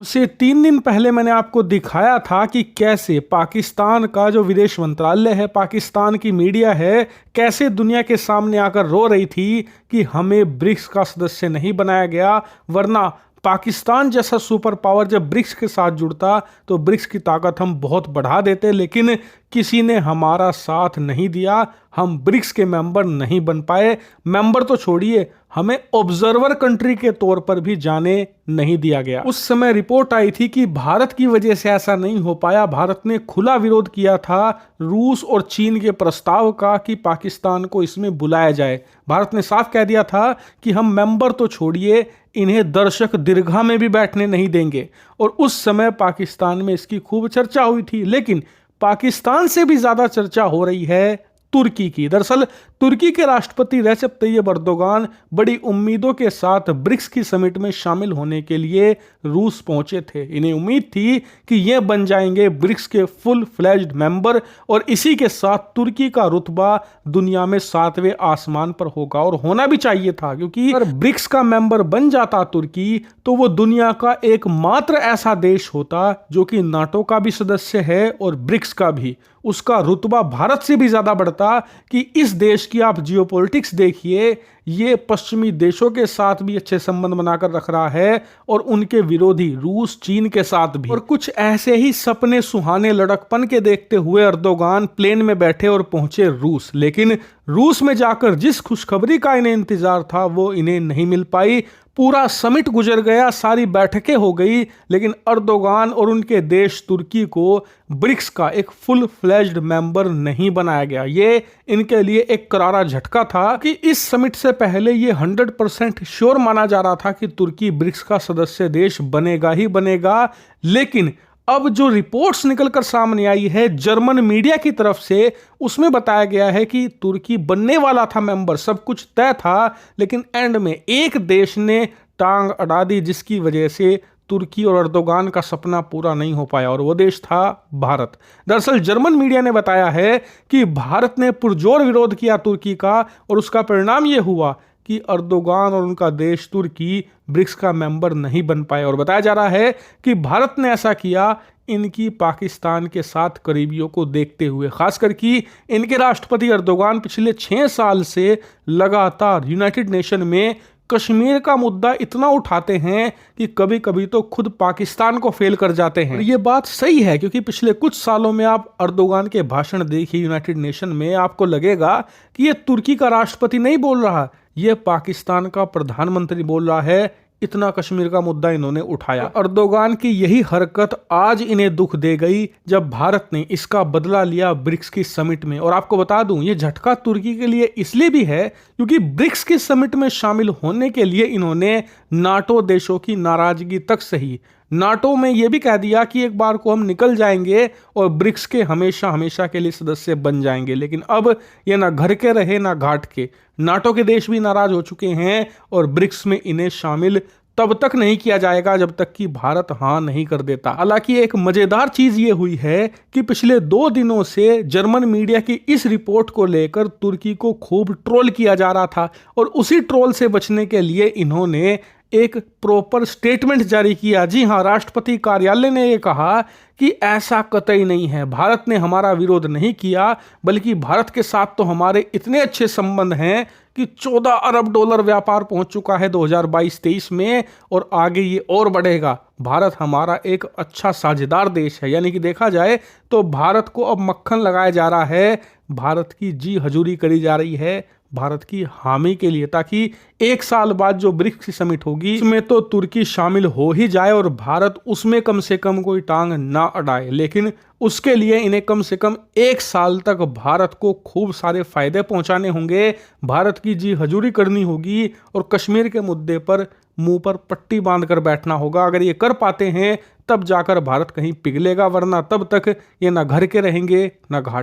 से 3 दिन पहले मैंने आपको दिखाया था कि कैसे पाकिस्तान का जो विदेश मंत्रालय है, पाकिस्तान की मीडिया है, कैसे दुनिया के सामने आकर रो रही थी कि हमें ब्रिक्स का सदस्य नहीं बनाया गया, वरना पाकिस्तान जैसा सुपर पावर जब ब्रिक्स के साथ जुड़ता तो ब्रिक्स की ताकत हम बहुत बढ़ा देते। लेकिन किसी ने हमारा साथ नहीं दिया, हम ब्रिक्स के मेंबर नहीं बन पाए। मेंबर तो छोड़िए, हमें ऑब्जर्वर कंट्री के तौर पर भी जाने नहीं दिया गया। उस समय रिपोर्ट आई थी कि भारत की वजह से ऐसा नहीं हो पाया। भारत ने खुला विरोध किया था रूस और चीन के प्रस्ताव का कि पाकिस्तान को इसमें बुलाया जाए। भारत ने साफ कह दिया था कि हम मेंबर तो छोड़िए, इन्हें दर्शक दीर्घा में भी बैठने नहीं देंगे। और उस समय पाकिस्तान में इसकी खूब चर्चा हुई थी। लेकिन पाकिस्तान से भी ज्यादा चर्चा हो रही है तुर्की की। दरअसल तुर्की के राष्ट्रपति रेसेप तैयब अर्दोगान बड़ी उम्मीदों के साथ ब्रिक्स की समिट में शामिल होने के लिए रूस पहुंचे थे। इन्हें उम्मीद थी कि ये बन जाएंगे ब्रिक्स के फुल फ्लेज्ड मेंबर और इसी के साथ तुर्की का रुतबा दुनिया में 7वें आसमान पर होगा। और होना भी चाहिए था, क्योंकि अगर ब्रिक्स का मेंबर बन जाता तुर्की तो वो दुनिया का एकमात्र ऐसा देश होता जो कि नाटो का भी सदस्य है और ब्रिक्स का भी। उसका रुतबा भारत से भी ज्यादा बढ़ता कि इस देश की आप जियोपॉलिटिक्स देखिए, ये पश्चिमी देशों के साथ भी अच्छे संबंध बनाकर रख रहा है और उनके विरोधी रूस चीन के साथ भी। और कुछ ऐसे ही सपने सुहाने लड़कपन के देखते हुए अर्दोगान प्लेन में बैठे और पहुंचे रूस। लेकिन रूस में जाकर जिस खुशखबरी का इन्हें इंतजार था वो इन्हें नहीं मिल पाई। पूरा समिट गुजर गया, सारी बैठकें हो गई, लेकिन अर्दोगान और उनके देश तुर्की को ब्रिक्स का एक फुल फ्लेज्ड मेंबर नहीं बनाया गया। ये इनके लिए एक करारा झटका था कि इस समिट से पहले ये 100% श्योर माना जा रहा था कि तुर्की ब्रिक्स का सदस्य देश बनेगा ही बनेगा। लेकिन अब जो रिपोर्ट्स निकलकर सामने आई है जर्मन मीडिया की तरफ से, उसमें बताया गया है कि तुर्की बनने वाला था मेंबर, सब कुछ तय था, लेकिन एंड में एक देश ने टांग अड़ा दी जिसकी वजह से तुर्की और अर्दोगान का सपना पूरा नहीं हो पाया, और वो देश था भारत। दरअसल जर्मन मीडिया ने बताया है कि भारत ने पुरजोर विरोध किया तुर्की का और उसका परिणाम ये हुआ कि अर्दोगान और उनका देश तुर्की ब्रिक्स का मेंबर नहीं बन पाए। और बताया जा रहा है कि भारत ने ऐसा किया इनकी पाकिस्तान के साथ करीबियों को देखते हुए, खासकर कि इनके राष्ट्रपति अर्दोगान पिछले 6 साल से लगातार यूनाइटेड नेशन में कश्मीर का मुद्दा इतना उठाते हैं कि कभी कभी तो खुद पाकिस्तान को फेल कर जाते हैं। ये बात सही है, क्योंकि पिछले कुछ सालों में आप अर्दोगान के भाषण देखिए यूनाइटेड नेशन में, आपको लगेगा कि ये तुर्की का राष्ट्रपति नहीं बोल रहा, ये पाकिस्तान का प्रधानमंत्री बोल रहा है। इतना कश्मीर का मुद्दा इन्होंने उठाया। अर्दोगान की यही हरकत आज इन्हें दुख दे गई जब भारत ने इसका बदला लिया ब्रिक्स की समिट में। और आपको बता दूं, ये झटका तुर्की के लिए इसलिए भी है क्योंकि ब्रिक्स की समिट में शामिल होने के लिए इन्होंने नाटो देशों की नाराजगी तक सही। नाटो में यह भी कह दिया कि एक बार को हम निकल जाएंगे और ब्रिक्स के हमेशा हमेशा के लिए सदस्य बन जाएंगे। लेकिन अब ये ना घर के रहे ना घाट के, नाटो के देश भी नाराज हो चुके हैं और ब्रिक्स में इन्हें शामिल तब तक नहीं किया जाएगा जब तक कि भारत हाँ नहीं कर देता। हालांकि एक मजेदार चीज ये हुई है कि पिछले 2 दिनों से जर्मन मीडिया की इस रिपोर्ट को लेकर तुर्की को खूब ट्रोल किया जा रहा था और उसी ट्रोल से बचने के लिए इन्होंने एक प्रॉपर स्टेटमेंट जारी किया। जी हाँ, राष्ट्रपति कार्यालय ने यह कहा कि ऐसा कतई नहीं है, भारत ने हमारा विरोध नहीं किया, बल्कि भारत के साथ तो हमारे इतने अच्छे संबंध हैं कि $14 अरब व्यापार पहुंच चुका है 2022-23 में और आगे ये और बढ़ेगा। भारत हमारा एक अच्छा साझेदार देश है। यानी कि देखा जाए तो भारत को अब मक्खन लगाया जा रहा है, भारत की जी हजूरी करी जा रही है भारत की हामी के लिए, ताकि 1 साल बाद जो ब्रिक्स की समिट होगी उसमें तो तुर्की शामिल हो ही जाए और भारत उसमें कम से कम कोई टांग ना अड़ाए। लेकिन उसके लिए इन्हें कम से कम 1 साल तक भारत को खूब सारे फायदे पहुंचाने होंगे, भारत की जी हजूरी करनी होगी और कश्मीर के मुद्दे पर मुंह पर पट्टी बांधकर बैठना होगा। अगर ये कर पाते हैं तब जाकर भारत कहीं पिघलेगा, वरना तब तक ये ना घर के रहेंगे ना घाट।